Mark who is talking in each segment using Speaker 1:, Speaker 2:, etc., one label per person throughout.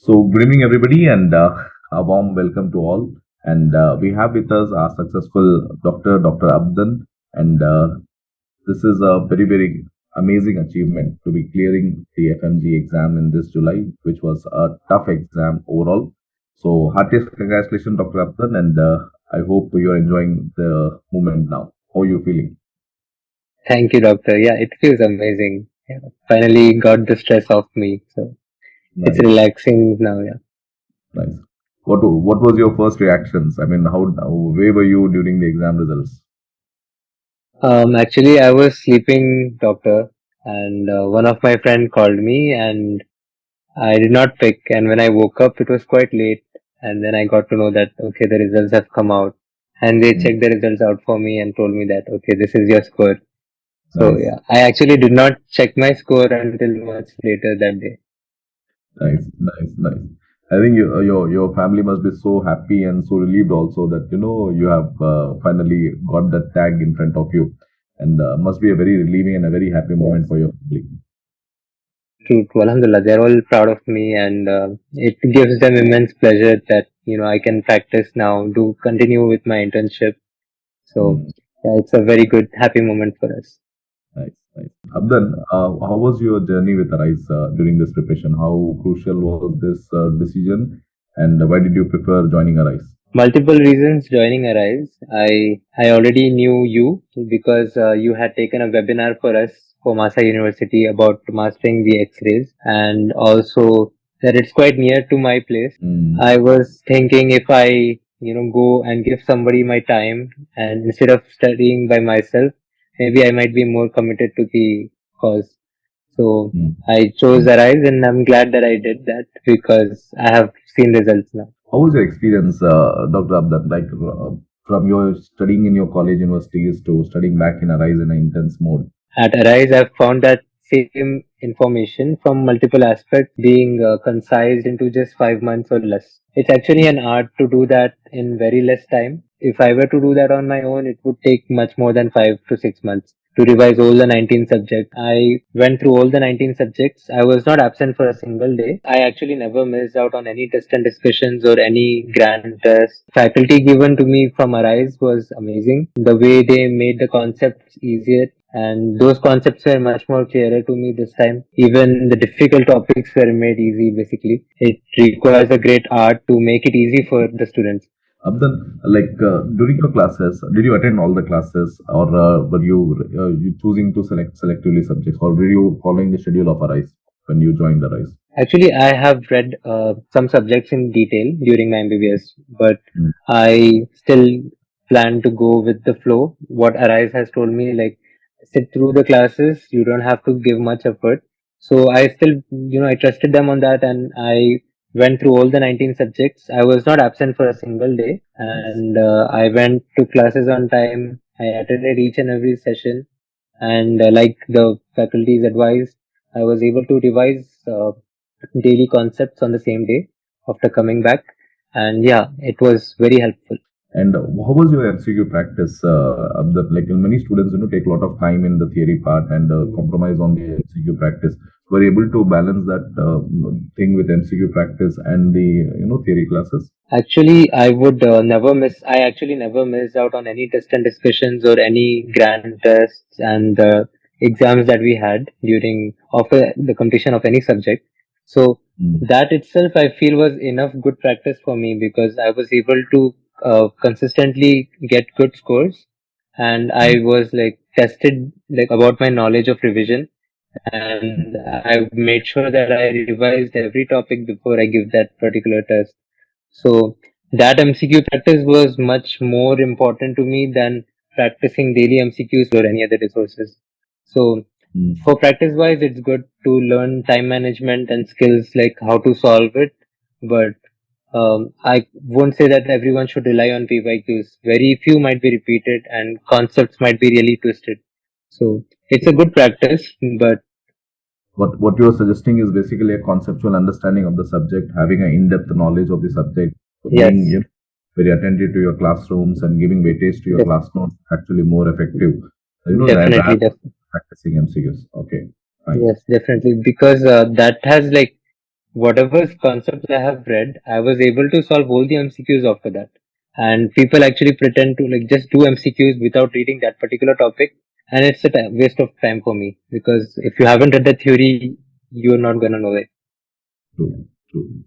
Speaker 1: So, good evening, everybody, and a warm welcome to all. And we have with us our successful Dr. Abdun, and this is a very amazing achievement to be clearing the FMGE exam in this July, which was a tough exam overall. So, heartiest congratulations, Dr. Abdun, and I hope you are enjoying the moment now. How are you feeling?
Speaker 2: Thank you, doctor. Yeah, it feels amazing. Yeah, finally got the stress off me. So it's
Speaker 1: Nice,
Speaker 2: relaxing now. Yeah.
Speaker 1: nice. What was your first reactions? I mean, where were you during the exam results?
Speaker 2: Actually, I was sleeping, doctor, and one of my friend called me, and I did not pick. And when I woke up, it was quite late, and then I got to know that okay, the results have come out, and they
Speaker 1: Hmm,
Speaker 2: checked the results out for me and told me that okay, this is your score. So
Speaker 1: nice.
Speaker 2: yeah, I actually did not check my score until much later that day.
Speaker 1: Nice. I think your family must be so happy and so relieved also that you have finally got that tag in front of you, and must be a very relieving and a very happy moment
Speaker 2: Yes.
Speaker 1: for your family.
Speaker 2: True, Alhamdulillah, they're all proud of me, and it gives them immense pleasure that I can practice now, do continue with my internship. So
Speaker 1: Hmm,
Speaker 2: yeah, it's a very good, happy moment for us.
Speaker 1: nice. Abdan, how was your journey with Arise during this preparation? How crucial was this decision, and why did you prefer joining Arise?
Speaker 2: Multiple reasons joining Arise. I already knew you because you had taken a webinar for us for MAHSA University about mastering the X-rays, and also that it's quite near to my place.
Speaker 1: Hmm,
Speaker 2: I was thinking if I go and give somebody my time, and instead of studying by myself, maybe I might be more committed to the cause. So
Speaker 1: hmm.
Speaker 2: I chose Arise, and I'm glad that I did that because I have seen results now.
Speaker 1: How was your experience, Dr. Abdan, like from your studying in your college universities to studying back in Arise in an intense mode?
Speaker 2: At Arise, I've found that same information from multiple aspects being concised into just 5 months or less. It's actually an art to do that in very less time. If I were to do that on my own, it would take much more than 5 to 6 months to revise all the 19 subjects. I went through all the 19 subjects. I was not absent for a single day. I actually never missed out on any test and discussions or any grand test. Faculty given to me from Arise was amazing. The way they made the concepts easier, and those concepts were much more clearer to me this time. Even the difficult topics were made easy basically. It requires a great art to make it easy for the students.
Speaker 1: Abdan, like during your classes, did you attend all the classes, or were you choosing to select selectively subjects, or were you following the schedule of Arise when you joined Arise?
Speaker 2: Actually, I have read some subjects in detail during my MBBS, but
Speaker 1: Mm,
Speaker 2: I still plan to go with the flow. What Arise has told me, like, sit through the classes, you don't have to give much effort. So I still, I trusted them on that, and I went through all the 19 subjects. I was not absent for a single day,
Speaker 1: nice.
Speaker 2: and I went to classes on time. I attended each and every session, and like the faculty's advised, I was able to revise daily concepts on the same day after coming back, and yeah, it was very helpful.
Speaker 1: And how was your MCQ practice? Like many students, take a lot of time in the theory part and compromise on the MCQ practice. Were you able to balance that thing with MCQ practice and the theory classes?
Speaker 2: Actually, I actually never missed out on any test and discussions or any grand tests and exams that we had during after the completion of any subject. So
Speaker 1: Mm,
Speaker 2: that itself, I feel, was enough good practice for me because I was able to consistently get good scores, and
Speaker 1: mm.
Speaker 2: I was like tested like about my knowledge of revision, and I made sure that I revised every topic before I give that particular test. So that MCQ practice was much more important to me than practicing daily MCQs or any other resources. So
Speaker 1: Mm.
Speaker 2: for practice wise, it's good to learn time management and skills like how to solve it. But I won't say that everyone should rely on PYQs. Very few might be repeated and concepts might be really twisted. So it's a good practice, but
Speaker 1: What you're suggesting is basically a conceptual understanding of the subject, having an in-depth knowledge of the subject, being
Speaker 2: yes,
Speaker 1: very attentive to your classrooms and giving weightage to your
Speaker 2: def-
Speaker 1: class notes actually more effective.
Speaker 2: definitely,
Speaker 1: Rather than practicing MCQs. Okay, fine.
Speaker 2: yes, definitely, because that has like whatever concepts I have read, I was able to solve all the MCQs after that. And people actually pretend to like just do MCQs without reading that particular topic, and it's a waste of time for me, because if you haven't read the theory, you're not gonna know it.
Speaker 1: True, true.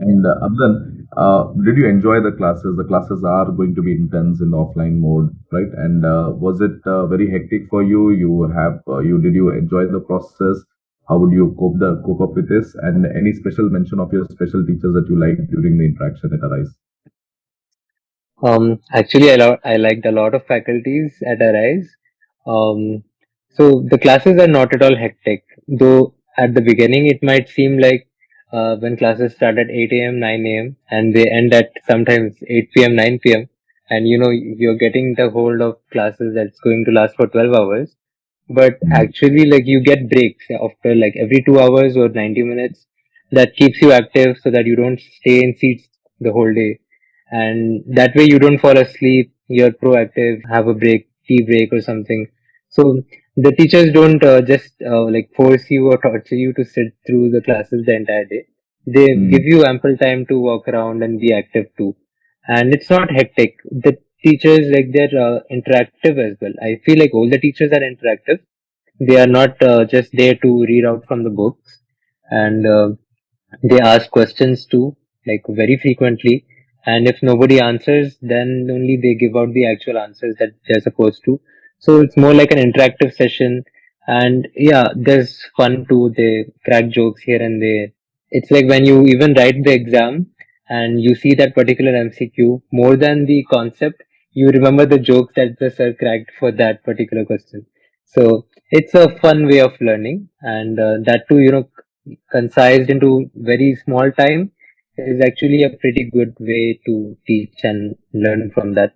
Speaker 1: And Abdul, did you enjoy the classes? The classes are going to be intense in the offline mode, right? And was it very hectic for you? Did you enjoy the process? How would you cope up with this? And any special mention of your special teachers that you liked during the interaction at Arise?
Speaker 2: Actually, I liked a lot of faculties at Arise. Um, so the classes are not at all hectic, though at the beginning it might seem like when classes start at 8 a.m., 9 a.m., and they end at sometimes 8 p.m., 9 p.m., and you're getting the hold of classes that's going to last for 12 hours. But
Speaker 1: Mm,
Speaker 2: actually, like, you get breaks after like every 2 hours or 90 minutes that keeps you active so that you don't stay in seats the whole day, and that way you don't fall asleep, you're proactive, have a break, tea break or something. So the teachers don't just like force you or torture you to sit through the classes the entire day. They give
Speaker 1: mm,
Speaker 2: you ample time to walk around and be active too, and it's not hectic. The teachers, like, they're interactive as well. I feel like all the teachers are interactive. They are not just there to read out from the books, and they ask questions too, like, very frequently. And if nobody answers, then only they give out the actual answers that they're supposed to. So it's more like an interactive session. And yeah, there's fun too. They crack jokes here and there. It's like when you even write the exam and you see that particular MCQ, more than the concept, you remember the jokes that the sir cracked for that particular question. So it's a fun way of learning, and that too, concised into very small time, is actually a pretty good way to teach and learn from that.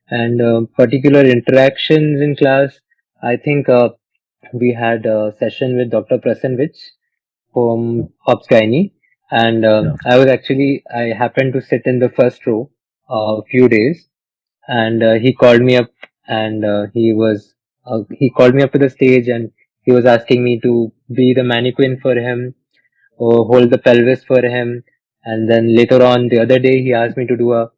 Speaker 2: And particular interactions in class, I think we had a session with Dr. Prasanvich
Speaker 1: yeah,
Speaker 2: from 𝗲𝗵𝗊, and
Speaker 1: yeah.
Speaker 2: I happened to sit in the first row a few days, and he called me up, and he called me up to the stage, and he was asking me to be the mannequin for him or hold the pelvis for him. And then later on, the other day, he asked me to do a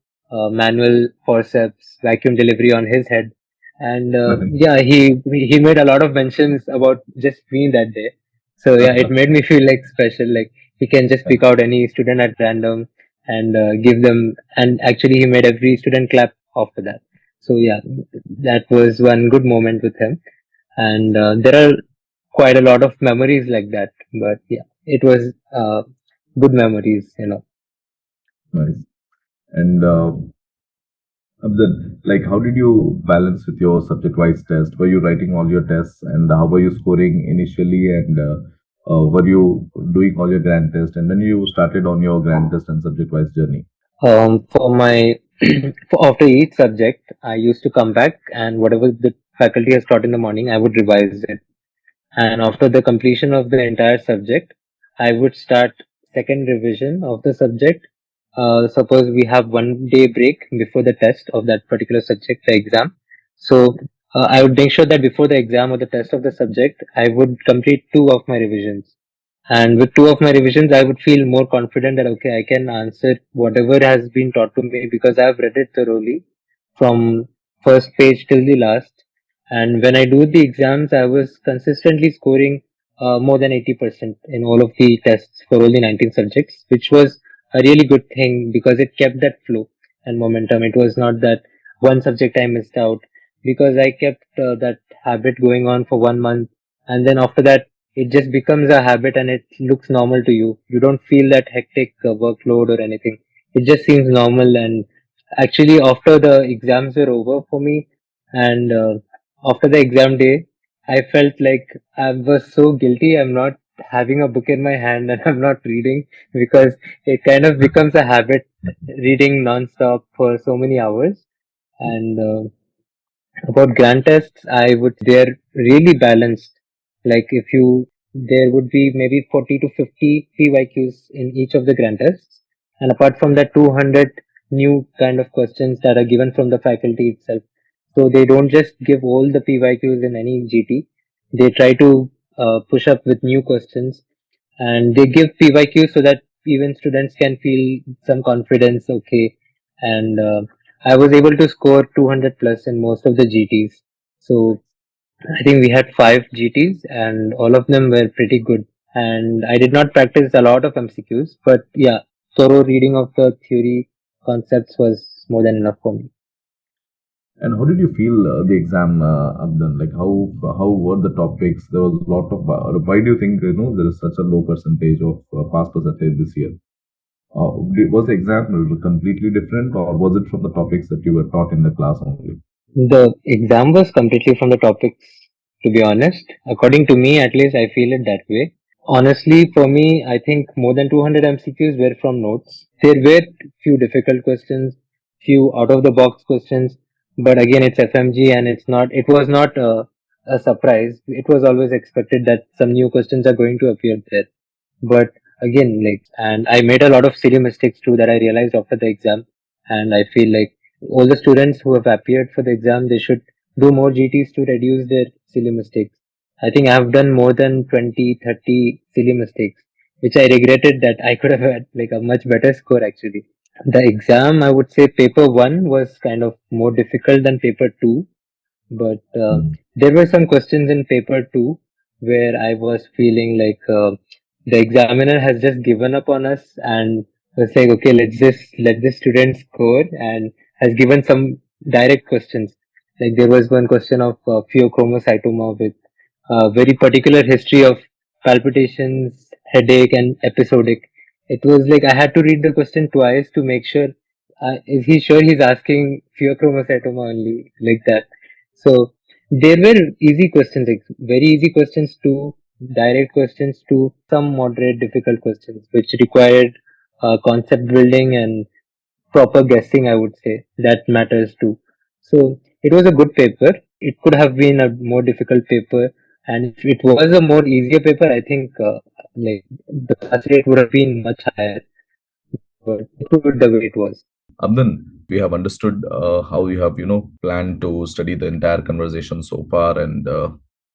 Speaker 2: manual forceps vacuum delivery on his head. And
Speaker 1: Nice.
Speaker 2: yeah, he made a lot of mentions about just me that day. So yeah, it made me feel like special. Like, he can just pick out any student at random and give them. And actually, he made every student clap after that. So yeah, that was one good moment with him. And there are quite a lot of memories like that. But yeah, it was good memories.
Speaker 1: Nice. And Abdul, like, how did you balance with your subject-wise test? Were you writing all your tests, and how were you scoring initially? And were you doing all your grand test? And when you started on your grand test and subject-wise journey?
Speaker 2: For my after each subject, I used to come back, and whatever the faculty has taught in the morning, I would revise it. And after the completion of the entire subject, I would start second revision of the subject. Suppose we have 1 day break before the test of that particular subject, the exam. So I would make sure that before the exam or the test of the subject, I would complete two of my revisions. And with two of my revisions, I would feel more confident that okay, I can answer whatever has been taught to me because I have read it thoroughly from first page till the last. And when I do the exams, I was consistently scoring more than 80% in all of the tests for all the 19 subjects, which was a really good thing because it kept that flow and momentum. It was not that one subject I missed out, because I kept that habit going on for 1 month. And then after that, it just becomes a habit and it looks normal to you. You don't feel that hectic workload or anything. It just seems normal. And actually, after the exams were over for me, and after the exam day, I felt like I was so guilty. I'm not having a book in my hand and I'm not reading, because it kind of becomes a habit reading non-stop for so many hours. And about grand tests, I would they're really balanced. Like, if you there would be maybe 40 to 50 PYQs in each of the grand tests, and apart from that, 200 new kind of questions that are given from the faculty itself. So they don't just give all the PYQs in any GT. They try to push up with new questions, and they give PYQ so that even students can feel some confidence. Okay, and I was able to score 200 plus in most of the GTs. So I think we had 5 GTs, and all of them were pretty good. And I did not practice a lot of MCQs, but yeah, thorough reading of the theory concepts was more than enough for me.
Speaker 1: And how did you feel the exam, Abdun? Like how were the topics? There was a lot of. Why do you think there is such a low percentage of pass percentage this year? Was the exam completely different, or was it from the topics that you were taught in the class only?
Speaker 2: The exam was completely from the topics, to be honest. According to me, at least, I feel it that way. Honestly, for me, I think more than 200 MCQs were from notes. There were few difficult questions, few out of the box questions, but again, it's FMG and it was not a surprise. It was always expected that some new questions are going to appear there. But again, and I made a lot of silly mistakes too that I realized after the exam. And I feel like all the students who have appeared for the exam, they should do more GTs to reduce their silly mistakes. I think I have done more than 20, 30 silly mistakes, which I regretted that I could have had like a much better score actually. The exam, I would say paper one was kind of more difficult than paper two, but
Speaker 1: Mm.
Speaker 2: there were some questions in paper two where I was feeling like the examiner has just given up on us and was saying, okay, let's just let the student score, and has given some direct questions. Like there was one question of 𝗬𝗀𝗁𝗃𝗃 with a very particular history of palpitations, headache, and episodic. It was like I had to read the question twice to make sure is he sure he's asking 𝗬𝗀𝗁𝗃𝗃 only, like that. So there were easy questions, like very easy questions to direct questions to some moderate difficult questions, which required concept building and proper guessing, I would say. That matters too. So it was a good paper. It could have been a more difficult paper. And if it was a more easier paper, I think like the pass rate would have been much higher. But it was good the way it was.
Speaker 1: Abdun, we have understood how you have, planned to study the entire conversation so far, and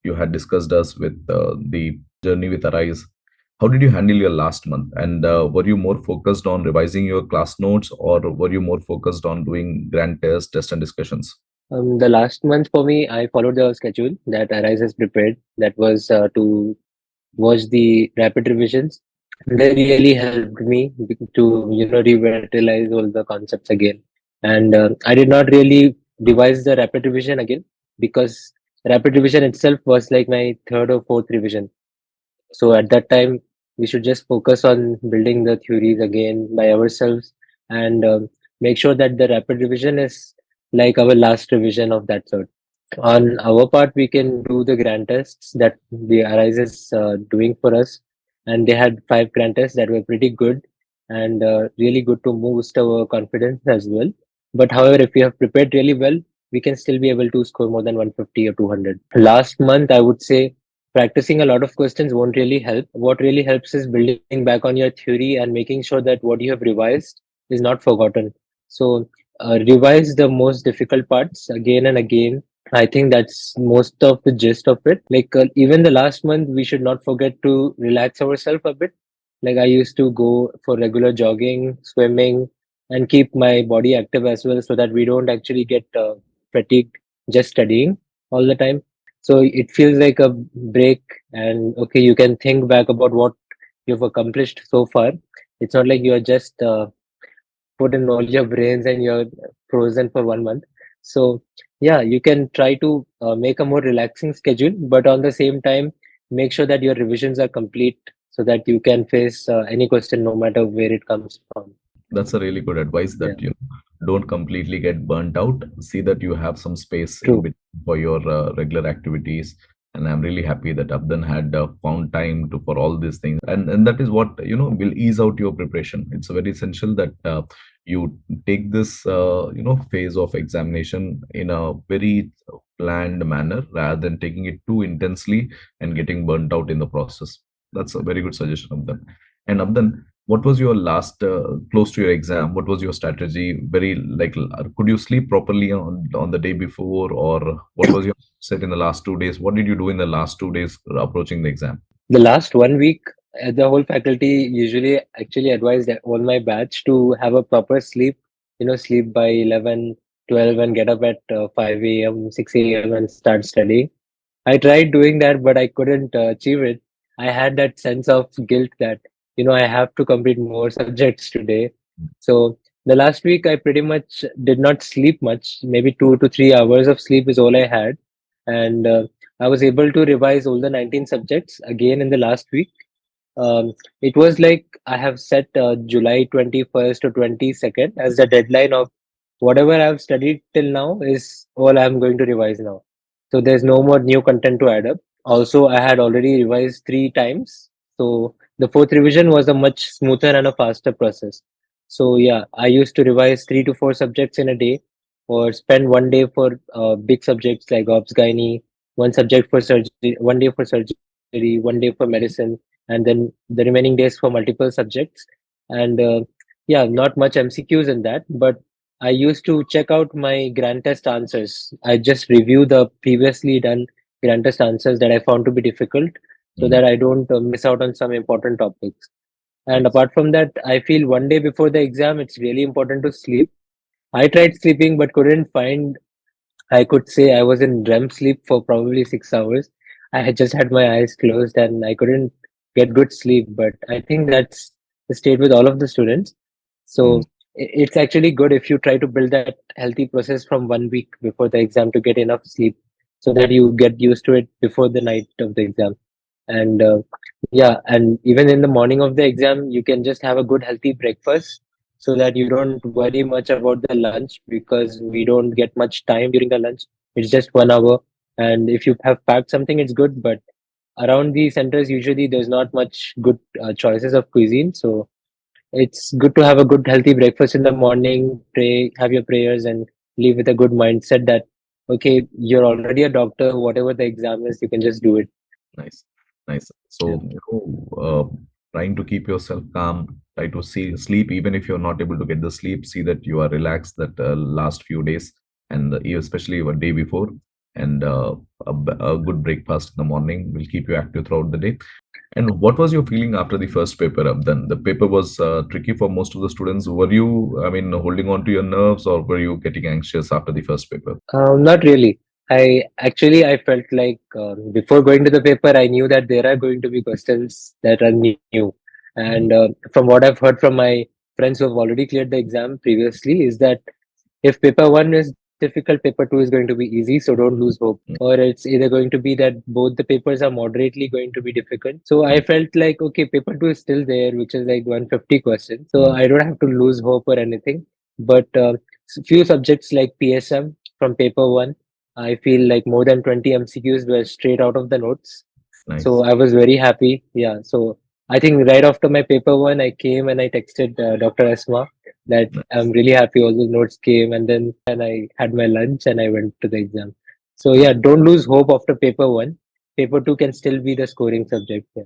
Speaker 1: you had discussed us with the journey with Arise. How did you handle your last month? And were you more focused on revising your class notes, or were you more focused on doing grand tests and discussions?
Speaker 2: The last month for me, I followed the schedule that Arise has prepared. That was to watch the rapid revisions. They really helped me to revitalize all the concepts again. And I did not really revise the rapid revision again because rapid revision itself was like my third or fourth revision. So at that time, we should just focus on building the theories again by ourselves, and make sure that the rapid revision is like our last revision of that sort. On our part, we can do the grand tests that the Arise is doing for us, and they had 5 grand tests that were pretty good and really good to boost our confidence as well. But however, if we have prepared really well, we can still be able to score more than 150 or 200. Last month, I would say practicing a lot of questions won't really help. What really helps is building back on your theory and making sure that what you have revised is not forgotten. So revise the most difficult parts again and again. I think that's most of the gist of it. Like even the last month, we should not forget to relax ourselves a bit. Like I used to go for regular jogging, swimming, and keep my body active as well, so that we don't actually get fatigued just studying all the time. So it feels like a break, and okay, you can think back about what you've accomplished so far. It's not like you're just put in all your brains and you're frozen for 1 month. So yeah, you can try to make a more relaxing schedule, but on the same time, make sure that your revisions are complete so that you can face any question no matter where it comes from.
Speaker 1: That's a really good advice,
Speaker 2: Yeah,
Speaker 1: that don't completely get burnt out. See that you have some space in
Speaker 2: true.
Speaker 1: between for your regular activities. And I'm really happy that Abdan had found time to for all these things, and that is what will ease out your preparation. It's very essential that you take this phase of examination in a very planned manner rather than taking it too intensely and getting burnt out in the process. That's a very good suggestion, Abdan. And Abdan, what was your last close to your exam? What was your strategy? Very like, could you sleep properly on the day before, or what was your set in the last 2 days? What did you do in the last 2 days approaching the exam?
Speaker 2: The last 1 week, The whole faculty usually actually advised all my batch to have a proper sleep, sleep by 11, 12, and get up at 5 a.m., 6 a.m. and start studying. I tried doing that, but I couldn't achieve it. I had that sense of guilt that, I have to complete more subjects today. So the last week, I pretty much did not sleep much. Maybe 2 to 3 hours of sleep is all I had. And I was able to revise all the 19 subjects again in the last week. It was like I have set July 21st or 22nd as the deadline of whatever I've studied till now is all I'm going to revise now. So there's no more new content to add up. Also, I had already revised 3 times. So the fourth revision was a much smoother and a faster process. So yeah, I used to revise 3 to 4 subjects in a day or spend one day for big subjects like obs gynae, one subject for surgery, one day for surgery, one day for medicine, and then the remaining days for multiple subjects. And yeah, not much MCQs in that, but I used to check out my grand test answers. I just review the previously done grand test answers that I found to be difficult so that I don't miss out on some important topics. And
Speaker 1: Nice.
Speaker 2: apart from that, I feel one day before the exam, it's really important to sleep. I tried sleeping but couldn't find, I could say I was in REM sleep for probably 6 hours. I had just had my eyes closed and I couldn't get good sleep. But I think that's the state with all of the students.
Speaker 1: Mm.
Speaker 2: So it's actually good if you try to build that healthy process from one week before the exam to get enough sleep so that you get used to it before the night of the exam. And yeah, and even in the morning of the exam, you can just have a good healthy breakfast so that you don't worry much about the lunch because we don't get much time during the lunch. It's just 1 hour. And if you have packed something, it's good. But around the centers, usually there's not much good choices of cuisine. So it's good to have a good healthy breakfast in the morning, pray, have your prayers, and leave with a good mindset that, okay, you're already a doctor, whatever the exam is, you can just do it.
Speaker 1: Nice, nice.
Speaker 2: Yeah.
Speaker 1: So, trying to keep yourself calm, try to sleep, even if you're not able to get the sleep, see that you are relaxed that last few days, and especially a day before, and a good breakfast in the morning will keep you active throughout the day. And what was your feeling after the first paper up then? The paper was tricky for most of the students. Were you, I mean, holding on to your nerves, or were you getting anxious after the first paper?
Speaker 2: Not really. I felt like before going to the paper, I knew that there are going to be questions that are new. And
Speaker 1: Mm,
Speaker 2: from what I've heard from my friends who have already cleared the exam previously, is that if paper one is difficult, paper two is going to be easy. So don't lose hope.
Speaker 1: mm,
Speaker 2: Or it's either going to be that both the papers are moderately going to be difficult. So I
Speaker 1: mm,
Speaker 2: felt like, okay, paper two is still there, which is like 150 questions. So
Speaker 1: mm.
Speaker 2: I don't have to lose hope or anything. But few subjects like PSM from paper one, I feel like more than 20 MCQs were straight out of the notes. So
Speaker 1: Nice.
Speaker 2: I was very happy. Yeah. So I think right after my paper one, I came and I texted Dr. Asma that I'm
Speaker 1: Nice.
Speaker 2: really happy all the notes came. And then and I had my lunch and I went to the exam. So yeah, don't lose hope after paper one. Paper two can still be the scoring subject. Yeah.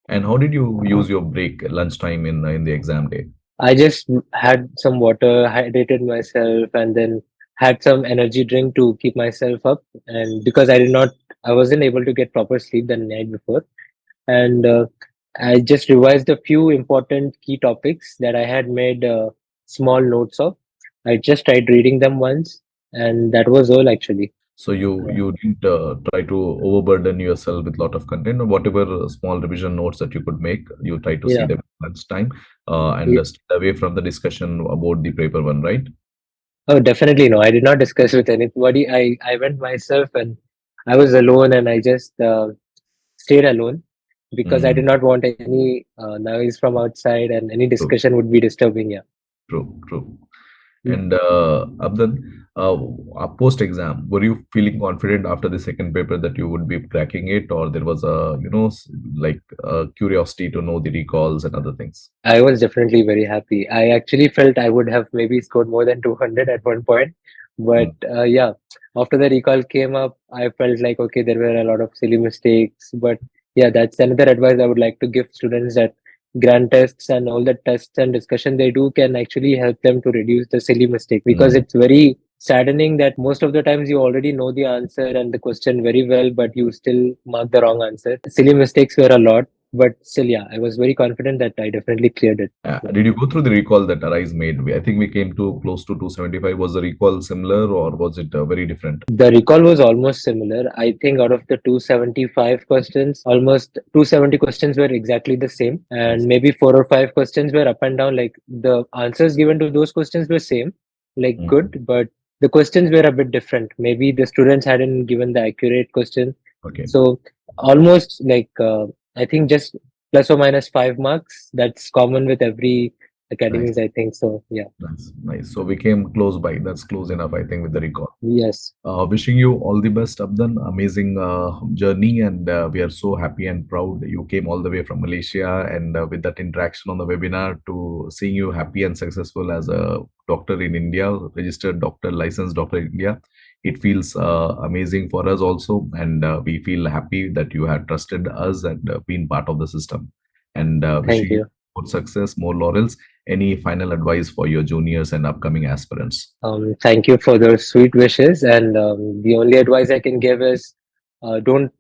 Speaker 1: And how did you use your break lunchtime in the exam day?
Speaker 2: I just had some water, hydrated myself, and then had some energy drink to keep myself up. And because I wasn't able to get proper sleep the night before. And I just revised a few important key topics that I had made small notes of. I just tried reading them once, and that was all actually.
Speaker 1: So you didn't try to overburden yourself with lot of content, or whatever small revision notes that you could make, you try to see
Speaker 2: Yeah.
Speaker 1: them at lunchtime, and
Speaker 2: Yeah.
Speaker 1: stay away from the discussion about the paper one, right?
Speaker 2: Oh, definitely no. I did not discuss with anybody. I went myself and I was alone, and I just stayed alone because I
Speaker 1: Mm,
Speaker 2: did not want any noise from outside, and any
Speaker 1: true,
Speaker 2: discussion would be disturbing. Yeah.
Speaker 1: true, true.
Speaker 2: Mm.
Speaker 1: And Abdul, post exam, were you feeling confident after the second paper that you would be cracking it, or there was a like curiosity to know the recalls and other things?
Speaker 2: I was definitely very happy. I actually felt I would have maybe scored more than 200 at one point. But
Speaker 1: Mm,
Speaker 2: yeah, after the recall came up, I felt like, okay, there were a lot of silly mistakes. But yeah, that's another advice I would like to give students that grand tests and all the tests and discussion they do can actually help them to reduce the silly mistake because
Speaker 1: mm,
Speaker 2: it's very saddening that most of the times you already know the answer and the question very well, but you still mark the wrong answer. Silly mistakes were a lot, but still, yeah, I was very confident that I definitely cleared it.
Speaker 1: Did you go through the recall that Arise made? I think we came to close to 275. Was the recall similar or was it very different?
Speaker 2: The recall was almost similar. I think out of the 275 questions, almost 270 questions were exactly the same, and maybe 4 or 5 questions were up and down. Like the answers given to those questions were same, like good, but the questions were a bit different. Maybe the students hadn't given the accurate question.
Speaker 1: Okay.
Speaker 2: So almost like I think just plus or minus 5 marks. That's common with every academies, I think. So yeah.
Speaker 1: That's nice. So we came close by. That's close enough, I think, with the recall.
Speaker 2: Yes.
Speaker 1: Wishing you all the best, Abdun. Amazing journey, and we are so happy and proud that you came all the way from Malaysia, and with that interaction on the webinar to seeing you happy and successful as a doctor in India, registered doctor, licensed doctor in India. It feels amazing for us also, and we feel happy that you have trusted us and been part of the system. And
Speaker 2: Thank you.
Speaker 1: More success, more laurels. Any final advice for your juniors and upcoming aspirants?
Speaker 2: Thank you for those sweet wishes. And the only advice I can give is don't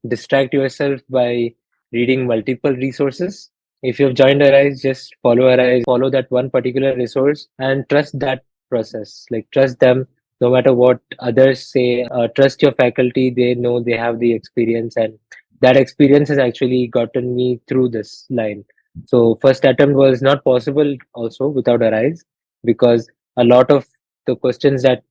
Speaker 2: distract yourself by reading multiple resources. If you've joined Arise, just follow Arise, follow that one particular resource and trust that process. Like trust them no matter what others say. Trust your faculty. They know, they have the experience, and that experience has actually gotten me through this line. So first attempt was not possible also without Arise, because a lot of the questions that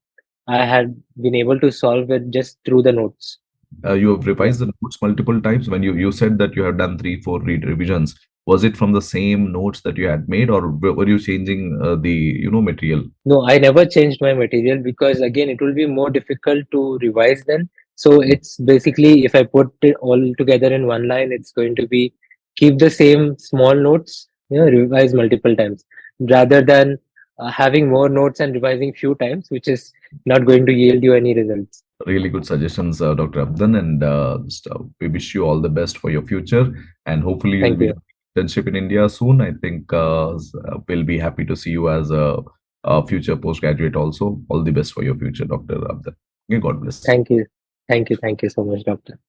Speaker 2: I had been able to solve it just through the notes.
Speaker 1: You have revised the notes multiple times. When you said that you have done 3-4 revisions, was it from the same notes that you had made, or were you changing the material?
Speaker 2: No, I never changed my material, because again it will be more difficult to revise then. So it's basically, if I put it all together in one line, it's going to be keep the same small notes, revise multiple times, rather than having more notes and revising few times, which is not going to yield you any results.
Speaker 1: Really good suggestions, Dr. Abdun, and we wish you all the best for your future, and hopefully you'll be internship in India soon. I think we'll be happy to see you as a future postgraduate also. All the best for your future, Dr. Abdun. Okay, God bless.
Speaker 2: Thank you. Thank you. Thank you so much, Doctor.